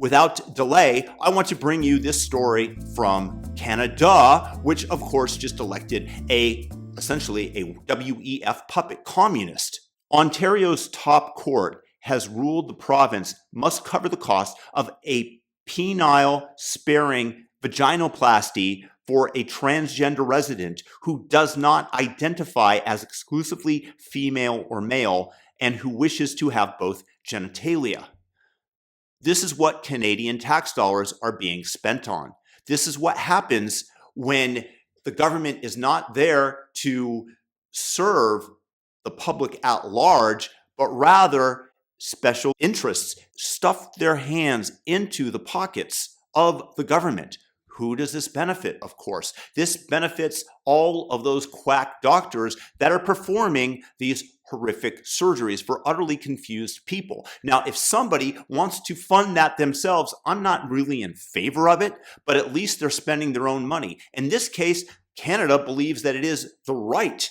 without delay, I want to bring you this story from Canada, which of course just elected essentially a WEF puppet communist. Ontario's top court has ruled the province must cover the cost of a penile-sparing vaginoplasty for a transgender resident who does not identify as exclusively female or male and who wishes to have both genitalia. This is what Canadian tax dollars are being spent on. This is what happens when the government is not there to serve the public at large, but rather special interests stuff their hands into the pockets of the government. Who does this benefit? Of course, this benefits all of those quack doctors that are performing these horrific surgeries for utterly confused people. Now, if somebody wants to fund that themselves, I'm not really in favor of it, but at least they're spending their own money. In this case, Canada believes that it is the right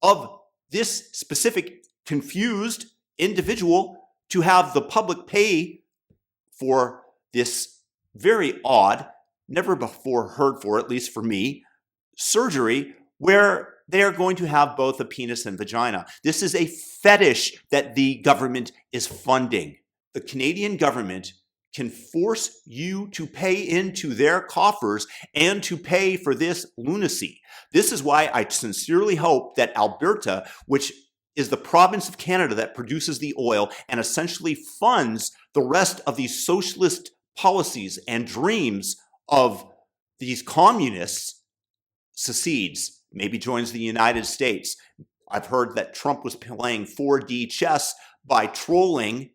of this specific confused individual to have the public pay for this very odd, never before heard for, at least for me, surgery where they are going to have both a penis and vagina. This is a fetish that the government is funding. The Canadian government can force you to pay into their coffers and to pay for this lunacy. This is why I sincerely hope that Alberta, which is the province of Canada that produces the oil and essentially funds the rest of these socialist policies and dreams of these communists, secedes, maybe joins the United States. I've heard that Trump was playing 4D chess by trolling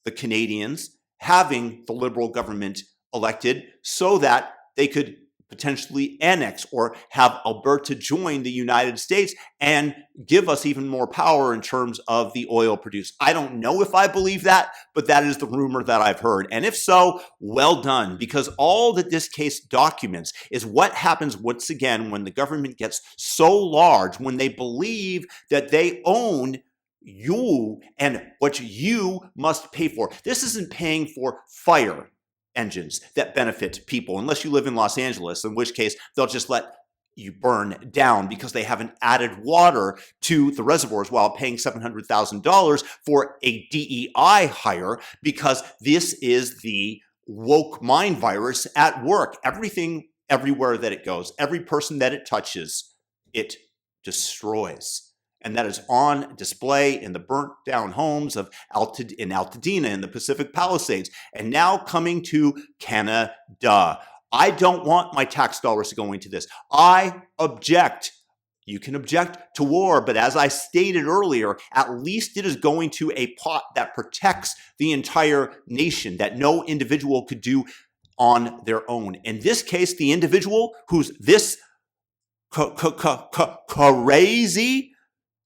the Canadians, having the Liberal government elected so that they could potentially annex or have Alberta join the United States and give us even more power in terms of the oil produced. I don't know if I believe that, but that is the rumor that I've heard. And if so, well done, because all that this case documents is what happens once again when the government gets so large, when they believe that they own you and what you must pay for. This isn't paying for fire engines that benefit people, unless you live in Los Angeles, in which case they'll just let you burn down because they haven't added water to the reservoirs while paying $700,000 for a DEI hire, because this is the woke mind virus at work. Everything, everywhere that it goes, every person that it touches, it destroys. And that is on display in the burnt down homes of in Altadena in the Pacific Palisades, and now coming to Canada. I don't want my tax dollars to go into this. I object. You can object to war, but as I stated earlier, at least it is going to a pot that protects the entire nation, that no individual could do on their own. In this case, the individual who's this crazy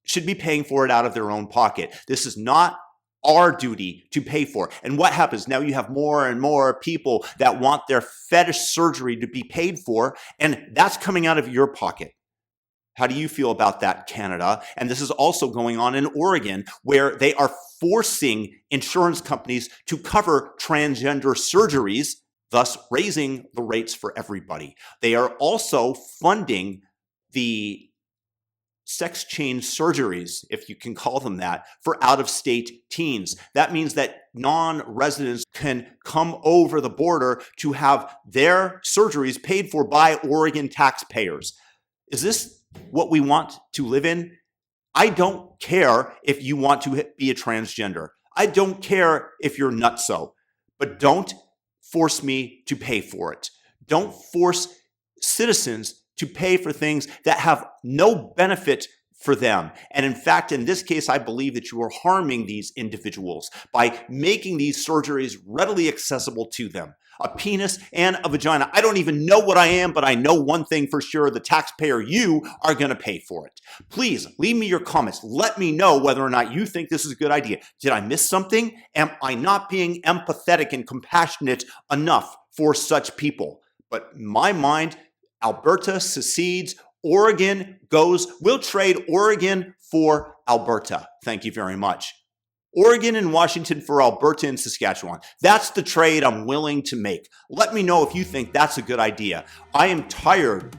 should be paying for it out of their own pocket. This is not our duty to pay for. And what happens? Now you have more and more people that want their fetish surgery to be paid for, and that's coming out of your pocket. How do you feel about that, Canada? And this is also going on in Oregon, where they are forcing insurance companies to cover transgender surgeries, thus raising the rates for everybody. They are also funding the sex change surgeries, if you can call them that, for out-of-state teens. That means that non-residents can come over the border to have their surgeries paid for by Oregon taxpayers. Is this what we want to live in? I don't care if you want to be a transgender. I don't care if you're nutso, but don't force me to pay for it. Don't force citizens to pay for things that have no benefit for them. And in fact, in this case, I believe that you are harming these individuals by making these surgeries readily accessible to them. A penis and a vagina. I don't even know what I am, but I know one thing for sure: the taxpayer, you are going to pay for it. Please leave me your comments. Let me know whether or not you think this is a good idea. Did I miss something? Am I not being empathetic and compassionate enough for such people? But in my mind, Alberta secedes, Oregon goes. We'll trade Oregon for Alberta. Thank you very much. Oregon and Washington for Alberta and Saskatchewan. That's the trade I'm willing to make. Let me know if you think that's a good idea. I am tired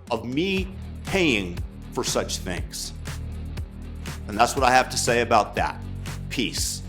of me paying for such things. And that's what I have to say about that. Peace.